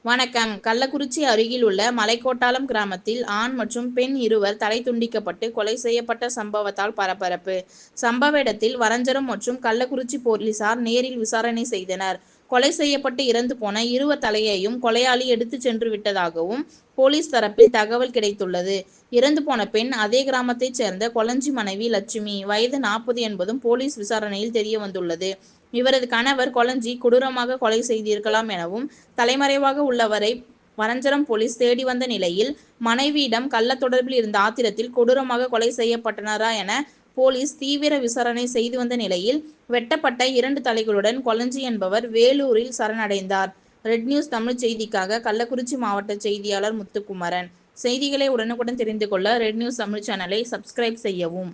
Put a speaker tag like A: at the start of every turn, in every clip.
A: வணக்கம். கள்ளக்குறிச்சி அருகில் உள்ள மலைக்கோட்டாலம் கிராமத்தில் ஆண் மற்றும் பெண் இருவர் தலை துண்டிக்கப்பட்டு கொலை செய்யப்பட்ட சம்பவத்தால் பரபரப்பு. சம்பவ இடத்தில் வரஞ்சரம் மற்றும் கள்ளக்குறிச்சி போலீசார் நேரில் விசாரணை செய்தனர். கொலை செய்யப்பட்டு இறந்து போன இருவர் தலையையும் கொலையாளி எடுத்துச் சென்று விட்டதாகவும் போலீஸ் தரப்பில் தகவல் கிடைத்துள்ளது. இறந்து போன பெண் அதே கிராமத்தைச் சேர்ந்த கொளஞ்சி மனைவி லட்சுமி, வயது 40 என்பதும் போலீஸ் விசாரணையில் தெரியவந்துள்ளது. இவரது கணவர் கொளஞ்சி கொடூரமாக கொலை செய்திருக்கலாம் எனவும், தலைமறைவாக உள்ளவரை வரஞ்சரம் போலீஸ் தேடி வந்த நிலையில், மனைவியிடம் கள்ள தொடர்பில் இருந்த ஆத்திரத்தில் கொடூரமாக கொலை செய்யப்பட்டனரா என போலீஸ் தீவிர விசாரணை செய்து வந்த நிலையில், வெட்டப்பட்ட 2 தலைகளுடன் கொளஞ்சி என்பவர் வேலூரில் சரணடைந்தார். ரெட் நியூஸ் தமிழ் செய்திக்காக கள்ளக்குறிச்சி மாவட்ட செய்தியாளர் முத்துக்குமரன். செய்திகளை உடனுக்குடன் தெரிந்து கொள்ள ரெட் நியூஸ் தமிழ் சேனலை சப்ஸ்கிரைப் செய்யவும்.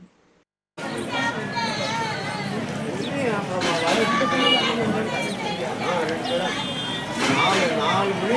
B: நாலு மணி